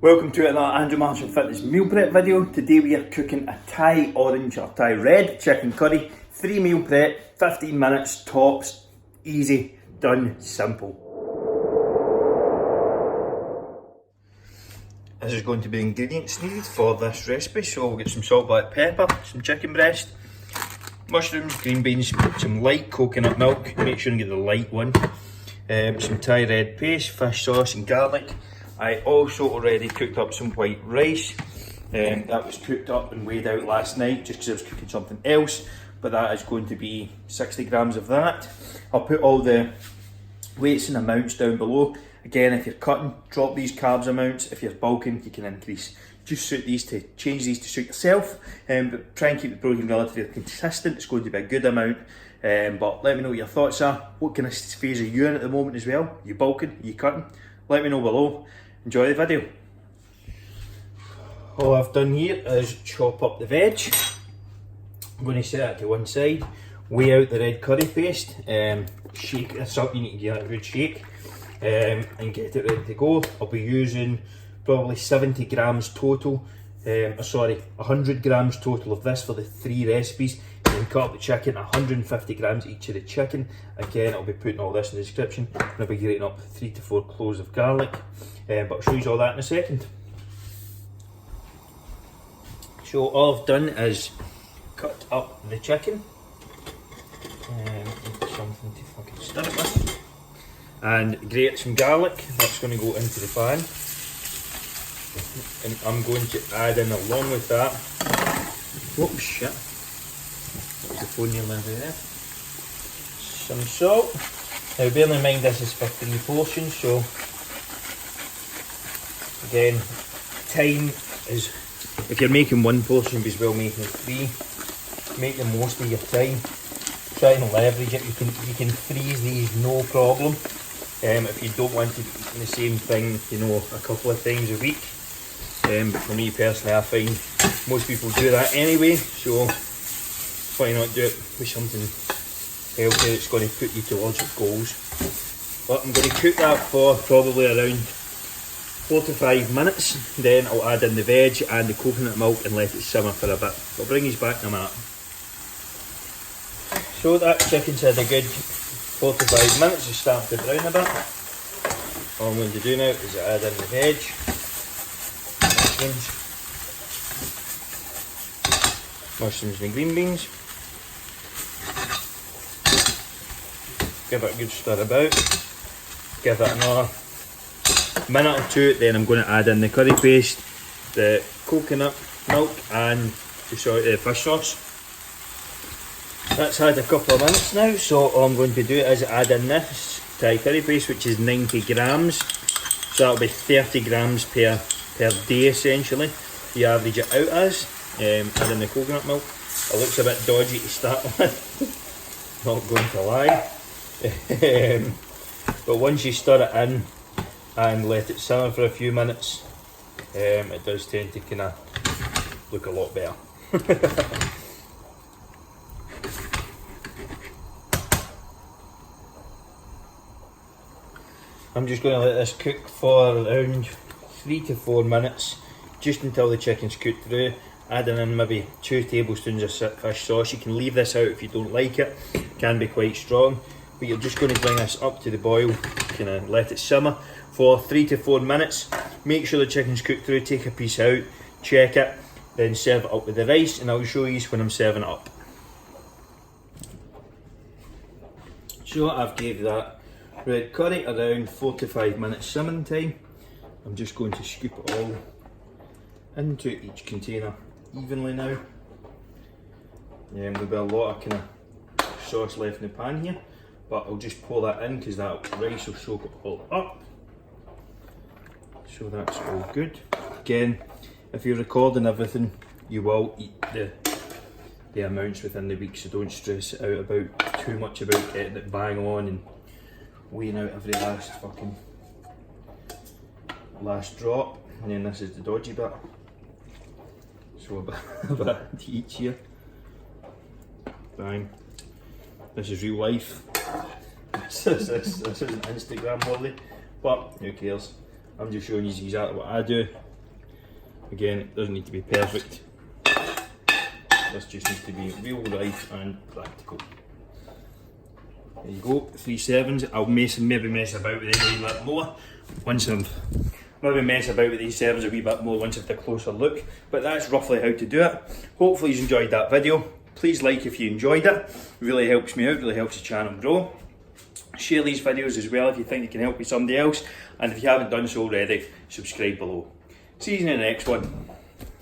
Welcome to another Andrew Marshall Fitness meal prep video. Today we are cooking a Thai orange or Thai red chicken curry. 3 meal prep, 15 minutes tops, easy, done, simple. This is going to be the ingredients needed for this recipe. So we'll get some salt, black pepper, some chicken breast, mushrooms, green beans, some light coconut milk, make sure you get the light one, some Thai red paste, fish sauce and garlic. I also already cooked up some white rice, that was cooked up and weighed out last night just because I was cooking something else, but that is going to be 60 grams of that. I'll put all the weights and amounts down below. Again, if you're cutting, drop these carbs amounts. If you're bulking, you can increase. Just change these to suit yourself, but try and keep the protein relatively consistent. It's going to be a good amount, but let me know what your thoughts are. What kind of phase are you in at the moment as well? You bulking? You cutting? Let me know below. Enjoy the video. All I've done here is chop up the veg. I'm going to set that to one side, weigh out the red curry paste, shake this up. You need to give it a good shake, and get it ready to go. I'll be using probably 70 grams total, 100 grams total of this for the 3 recipes. And then cut up the chicken, 150 grams each of the chicken. Again, I'll be putting all this in the description. And I'll be grating up 3 to 4 cloves of garlic, but I'll show you all that in a second. So all I've done is cut up the chicken, into something to fucking stir it with, and grate some garlic. That's going to go into the pan, and I'm going to add in along with that, whoops, shit, the phone nearly there, some salt. Now bear in mind this is for 3 portions, so again, time is, if you're making 1 portion, be as well making 3. Make the most of your time. Try and leverage it. You can freeze these no problem. If you don't want to eat the same thing, you know, a couple of times a week. But for me personally, I find most people do that anyway, so why not do it with something healthy that's going to put you towards your goals. But I'm going to cook that for probably around 4 to 5 minutes. Then I'll add in the veg and the coconut milk and let it simmer for a bit. I'll bring these back in a minute. So that chicken's had a good 4 to 5 minutes. It's starting to brown a bit. All I'm going to do now is add in the veg, mushrooms and green beans. Give it a good stir about. Give it another minute or 2, then I'm going to add in the curry paste, the coconut milk and the fish sauce. That's had a couple of minutes now, so all I'm going to do is add in this Thai curry paste, which is 90 grams. So that'll be 30 grams per day essentially. You average it out as. Add in the coconut milk. It looks a bit dodgy to start with, not going to lie. But once you stir it in and let it simmer for a few minutes, it does tend to kind of look a lot better. I'm just going to let this cook for around 3 to 4 minutes, just until the chicken's cooked through. Adding in maybe 2 tablespoons of fish sauce. You can leave this out if you don't like it. It can be quite strong, but you're just going to bring this up to the boil, kind of let it simmer for 3 to 4 minutes. Make sure the chicken's cooked through, take a piece out, check it, then serve it up with the rice, and I'll show you when I'm serving it up. So I've gave that red curry around 4 to 5 minutes simmering time. I'm just going to scoop it all into each container evenly now. There'll be a lot of kind of sauce left in the pan here, but I'll just pour that in because that rice will soak it all up. So that's all good. Again, if you're recording everything, you will eat the amounts within the week, so don't stress out about too much about getting it bang on and weighing out every last drop. And then this is the dodgy bit. So a bit to each here. Bang. This is real life. This isn't Instagram worthy, but who cares? I'm just showing you exactly what I do. Again, it doesn't need to be perfect. This just needs to be real life and practical. There you go, 3 servings. I'll maybe mess about with it a wee bit more once I've maybe mess about with these servings a wee bit more once I've had a closer look. But that's roughly how to do it. Hopefully you enjoyed that video. Please like if you enjoyed it. It really helps me out, really helps the channel grow. Share these videos as well if you think they can help with somebody else. And if you haven't done so already, subscribe below. See you in the next one.